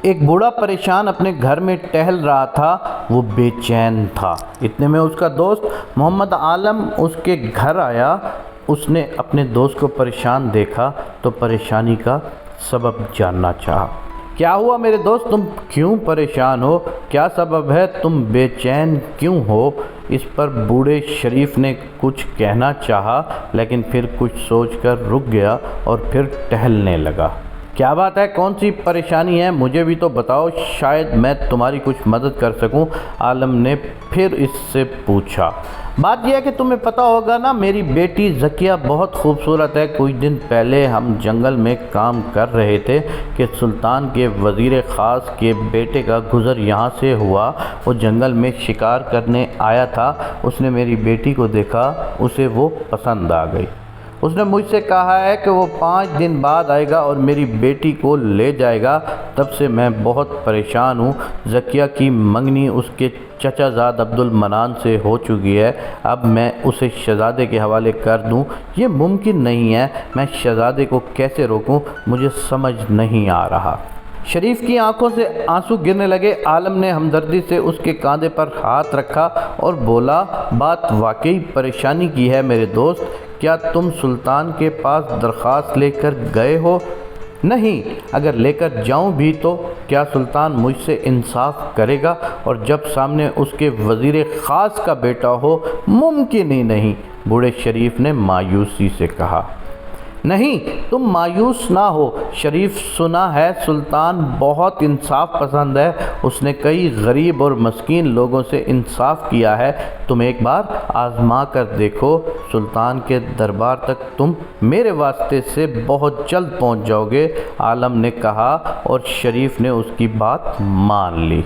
ایک بوڑھا پریشان اپنے گھر میں ٹہل رہا تھا، وہ بے چین تھا۔ اتنے میں اس کا دوست محمد عالم اس کے گھر آیا۔ اس نے اپنے دوست کو پریشان دیکھا تو پریشانی کا سبب جاننا چاہا۔ کیا ہوا میرے دوست، تم کیوں پریشان ہو؟ کیا سبب ہے؟ تم بے چین کیوں ہو؟ اس پر بوڑھے شریف نے کچھ کہنا چاہا لیکن پھر کچھ سوچ کر رک گیا اور پھر ٹہلنے لگا۔ کیا بات ہے؟ کون سی پریشانی ہے؟ مجھے بھی تو بتاؤ، شاید میں تمہاری کچھ مدد کر سکوں۔ عالم نے پھر اس سے پوچھا۔ بات یہ ہے کہ تمہیں پتہ ہوگا نا، میری بیٹی ذکیہ بہت خوبصورت ہے۔ کچھ دن پہلے ہم جنگل میں کام کر رہے تھے کہ سلطان کے وزیر خاص کے بیٹے کا گزر یہاں سے ہوا۔ وہ جنگل میں شکار کرنے آیا تھا، اس نے میری بیٹی کو دیکھا، اسے وہ پسند آ گئی۔ اس نے مجھ سے کہا ہے کہ وہ 5 دن بعد آئے گا اور میری بیٹی کو لے جائے گا۔ تب سے میں بہت پریشان ہوں۔ ذکیہ کی منگنی اس کے چچا زاد عبد المنان سے ہو چکی ہے۔ اب میں اسے شہزادے کے حوالے کر دوں، یہ ممکن نہیں ہے۔ میں شہزادے کو کیسے روکوں، مجھے سمجھ نہیں آ رہا۔ شریف کی آنکھوں سے آنسو گرنے لگے۔ عالم نے ہمدردی سے اس کے کاندھے پر ہاتھ رکھا اور بولا، بات واقعی پریشانی کی ہے میرے دوست۔ کیا تم سلطان کے پاس درخواست لے کر گئے ہو؟ نہیں۔ اگر لے کر جاؤں بھی تو کیا سلطان مجھ سے انصاف کرے گا؟ اور جب سامنے اس کے وزیر خاص کا بیٹا ہو؟ ممکن ہی نہیں، بوڑھے شریف نے مایوسی سے کہا۔ نہیں، تم مایوس نہ ہو شریف، سنا ہے سلطان بہت انصاف پسند ہے۔ اس نے کئی غریب اور مسکین لوگوں سے انصاف کیا ہے۔ تم ایک بار آزما کر دیکھو، سلطان کے دربار تک تم میرے واسطے سے بہت جلد پہنچ جاؤ گے، عالم نے کہا، اور شریف نے اس کی بات مان لی۔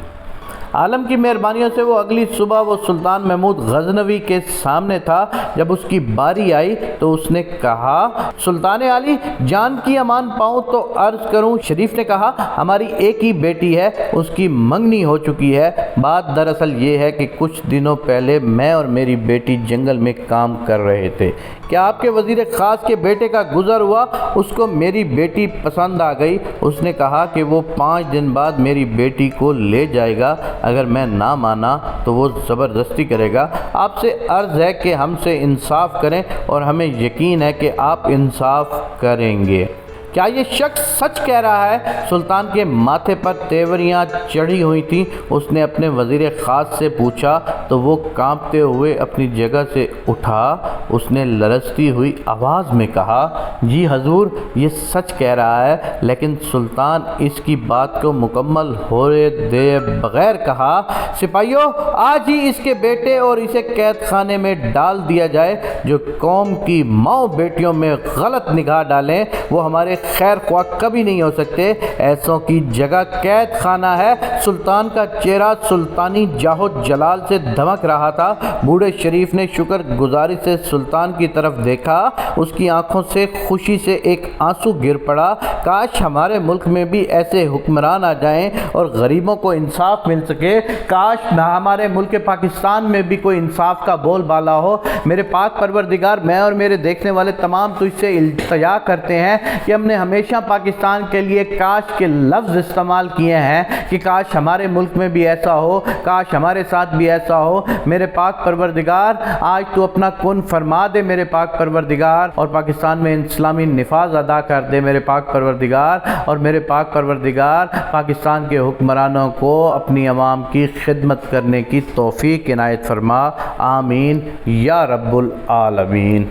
عالم کی مہربانیوں سے وہ اگلی صبح وہ سلطان محمود غزنوی کے سامنے تھا۔ جب اس کی باری آئی تو اس نے کہا، سلطان عالی، جان کی امان پاؤں تو عرض کروں۔ شریف نے کہا، ہماری ایک ہی بیٹی ہے، اس کی منگنی ہو چکی ہے۔ بات دراصل یہ ہے کہ کچھ دنوں پہلے میں اور میری بیٹی جنگل میں کام کر رہے تھے۔ کیا آپ کے وزیر خاص کے بیٹے کا گزر ہوا؟ اس کو میری بیٹی پسند آ گئی۔ اس نے کہا کہ وہ 5 دن بعد میری بیٹی کو لے جائے گا۔ اگر میں نہ مانا تو وہ زبردستی کرے گا۔ آپ سے عرض ہے کہ ہم سے انصاف کریں اور ہمیں یقین ہے کہ آپ انصاف کریں گے۔ کیا یہ شخص سچ کہہ رہا ہے؟ سلطان کے ماتھے پر تیوریاں چڑھی ہوئی تھیں۔ اس نے اپنے وزیر خاص سے پوچھا تو وہ کانپتے ہوئے اپنی جگہ سے اٹھا۔ اس نے لرزتی ہوئی آواز میں کہا، جی حضور، یہ سچ کہہ رہا ہے۔ لیکن سلطان اس کی بات کو مکمل ہونے دے بغیر کہا، سپاہیوں، آج ہی اس کے بیٹے اور اسے قید خانے میں ڈال دیا جائے۔ جو قوم کی ماؤں بیٹیوں میں غلط نگاہ ڈالیں وہ ہمارے خیر خواہ کبھی نہیں ہو سکتے۔ ایسوں کی جگہ قید خانہ ہے۔ سلطان کا چہرہ سلطانی جاہ و جلال سے دمک رہا تھا۔ بوڑھے شریف نے شکر گزاری سے سلطان کی طرف دیکھا۔ اس کی آنکھوں سے خوشی سے ایک آنسو گر پڑا۔ کاش ہمارے ملک میں بھی ایسے حکمران آ جائیں اور غریبوں کو انصاف مل سکے۔ کاش ہمارے ملک پاکستان میں بھی کوئی انصاف کا بول بالا ہو۔ میرے پاک پروردگار، میں اور میرے دیکھنے والے تمام تجھ سے التجا کرتے ہیں کہ ہم نے ہمیشہ پاکستان کے لیے کاش کے لفظ استعمال کیے ہیں کہ کاش ہمارے ملک میں بھی ایسا ہو، کاش ہمارے ساتھ بھی ایسا ہو۔ میرے پاک پروردگار، آج تو اپنا کن فرما دے میرے پاک پروردگار، اور پاکستان میں اسلامی نفاذ ادا کر دے میرے پاک پروردگار، اور میرے پاک پروردگار پاکستان کے حکمرانوں کو اپنی عوام کی خدمت کرنے کی توفیق عنایت فرما۔ آمین یا رب العالمین۔